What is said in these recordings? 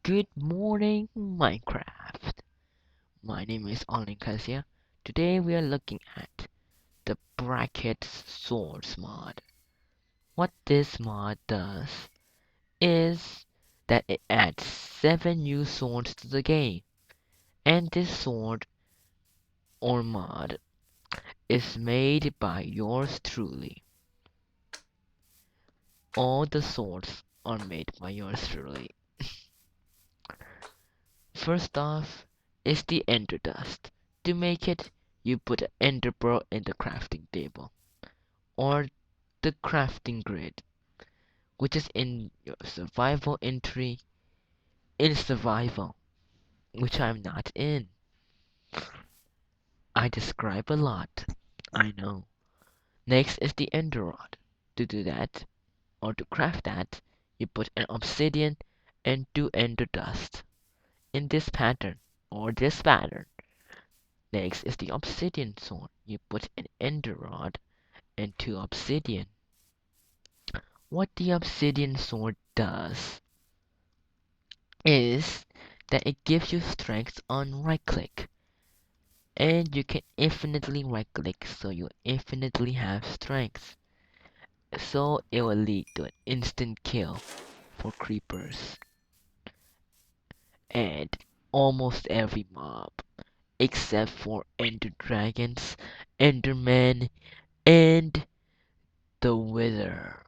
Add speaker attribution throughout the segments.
Speaker 1: Good morning, Minecraft. My name is Kasia. Today we are looking at the Brakitz Swords Mod. What this mod does is that it adds 7 new swords to the game, and this sword or mod is made by yours truly. All the swords are made by yours truly. First off is the ender dust. To make it, you put an ender pearl in the crafting table, or the crafting grid, which is in your survival entry in survival, which I'm not in. I describe a lot, I know. Next is the ender rod. To do that, or to craft that, you put an obsidian and 2 ender dust in this pattern, or this pattern. Next is the obsidian sword. You put an ender rod and 2 obsidian. What the obsidian sword does is that it gives you strength on right click, and you can infinitely right click, so you infinitely have strength, so it will lead to an instant kill for creepers and almost every mob except for ender dragons, enderman, and the wither.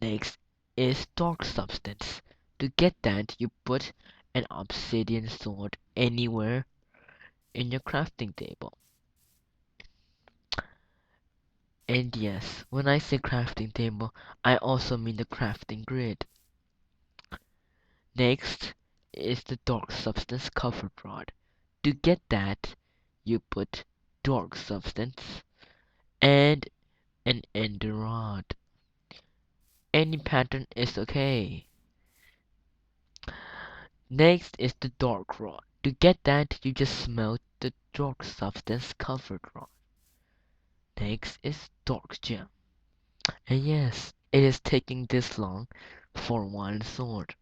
Speaker 1: Next is dark substance. To get that, you put an obsidian sword anywhere in your crafting table. And yes, when I say crafting table, I also mean the crafting grid. Next is the dark substance covered rod. To get that, you put dark substance and an ender rod. Any pattern is okay. Next is the dark rod. To get that, you just smelt the dark substance covered rod. Next is dark gem. And yes, it is taking this long for one sword.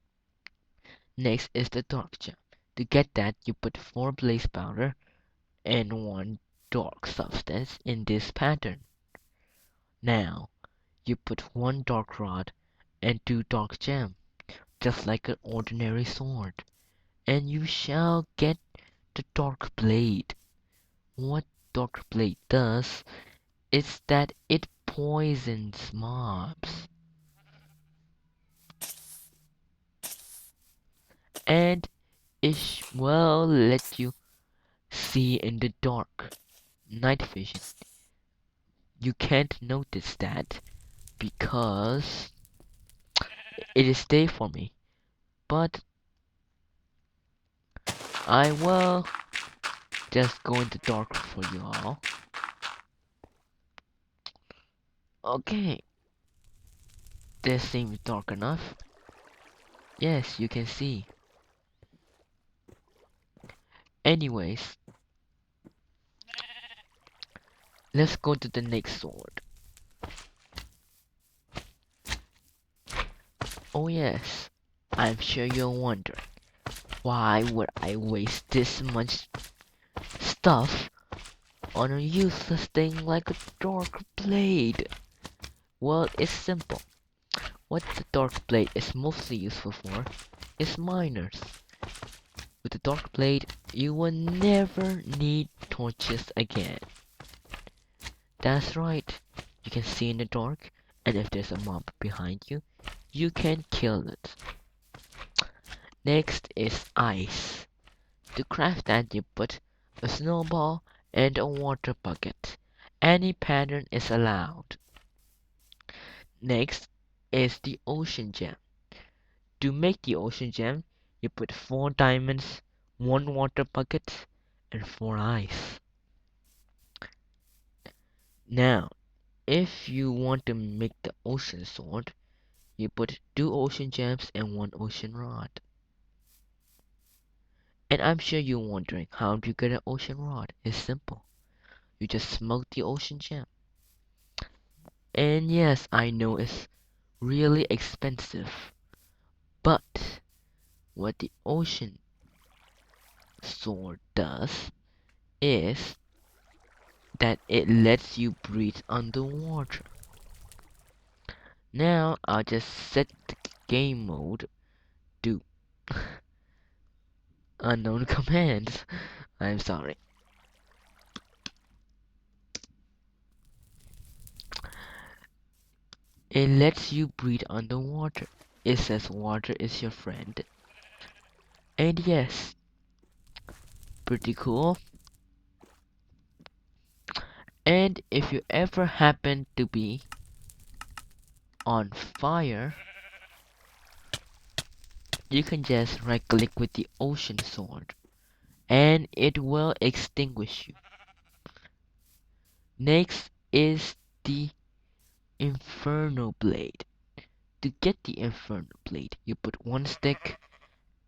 Speaker 1: Next is the dark gem. To get that, you put 4 blaze powder and 1 dark substance in this pattern. Now, you put 1 dark rod and 2 dark gem, just like an ordinary sword, and you shall get the dark blade. What dark blade does is that it poisons mobs, and it will let you see in the dark. Night vision. You can't notice that because it is day for me, but I will just go into dark for you all. Okay, this seems dark enough. Yes, you can see. Anyways, let's go to the next sword. Oh yes, I'm sure you're wondering, why would I waste this much stuff on a useless thing like a dark blade? Well, it's simple. What the dark blade is mostly useful for is miners. With the dark blade, you will never need torches again. That's right, you can see in the dark, and if there's a mob behind you, you can kill it. Next is ice. To craft that, you put a snowball and a water bucket. Any pattern is allowed. Next is the ocean gem. To make the ocean gem, you put 4 diamonds, 1 water bucket, and 4 ice. Now, if you want to make the ocean sword, you put 2 ocean gems and 1 ocean rod. And I'm sure you're wondering, how do you get an ocean rod? It's simple. You just smelt the ocean gem. And yes, I know it's really expensive. But what the ocean sword does is that it lets you breathe underwater. Now I'll just set the game mode to unknown commands. I'm sorry. It lets you breathe underwater. It says water is your friend. And yes, pretty cool. And if you ever happen to be on fire, you can just right click with the ocean sword and it will extinguish you. Next is the Inferno blade. To get the Inferno blade, you put one stick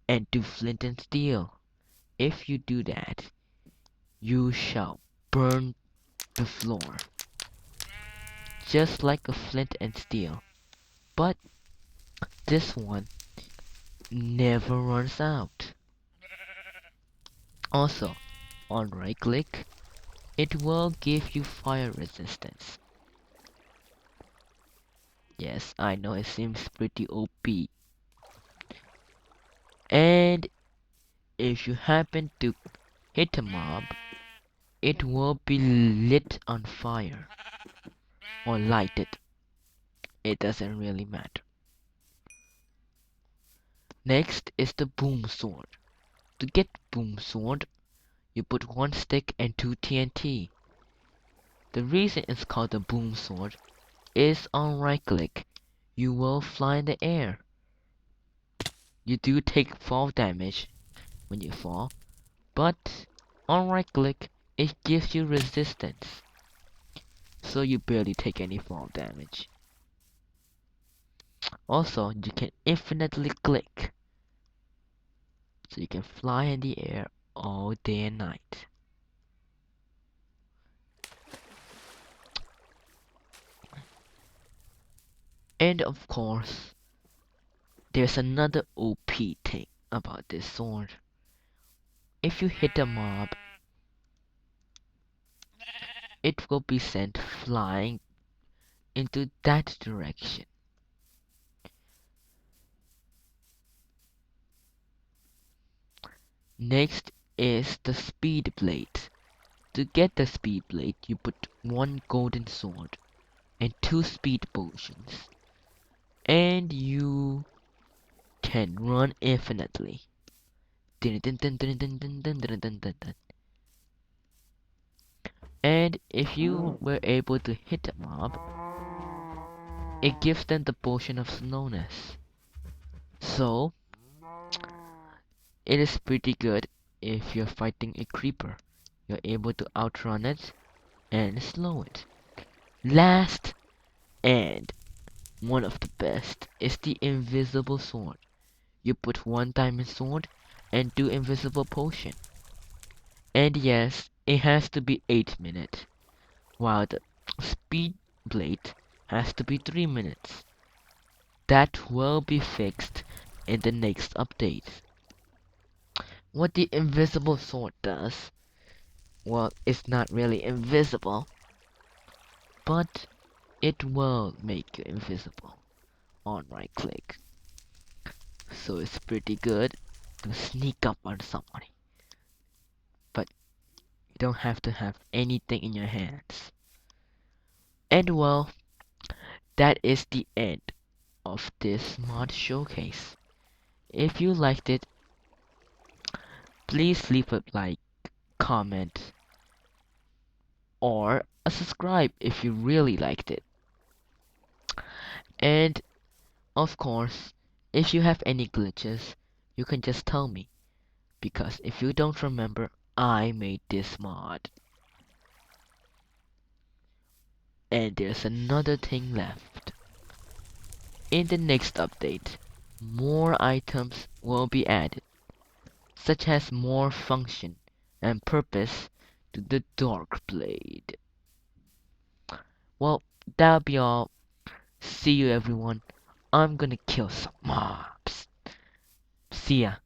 Speaker 1: and do flint and steel. If you do that, you shall burn the floor, just like a flint and steel. But this one never runs out. Also, on right click, it will give you fire resistance. Yes, I know it seems pretty OP. And if you happen to hit a mob, it will be lit on fire or lighted. It doesn't really matter. Next is the boom sword. To get boom sword, you put one stick and two TNT. The reason it's called the boom sword is on right click, you will fly in the air. You do take fall damage when you fall, but on right click, it gives you resistance, so you barely take any fall damage. Also, you can infinitely click, so you can fly in the air all day and night. And of course, there's another OP thing about this sword. If you hit a mob, it will be sent flying into that direction. Next is the speed blade. To get the speed blade, you put one golden sword and two speed potions, and you can run infinitely. And if you were able to hit a mob, it gives them the potion of slowness. So, it is pretty good if you're fighting a creeper. You're able to outrun it and slow it. Last and one of the best is the invisible sword. You put one diamond sword and do invisible potion. And yes, it has to be 8 minutes, while the speed blade has to be 3 minutes. That will be fixed in the next update. What the invisible sword does, well, it's not really invisible, but it will make you invisible on right click. So it's pretty good to sneak up on somebody, but you don't have to have anything in your hands. And well, that is the end of this mod showcase. If you liked it, please leave a like, comment, or a subscribe if you really liked it. And of course, if you have any glitches, you can just tell me, because if you don't remember, I made this mod. And there's another thing left. In the next update, more items will be added, such as more function and purpose to the Dark Blade. Well, that'll be all. See you everyone. I'm gonna kill some mobs. See ya.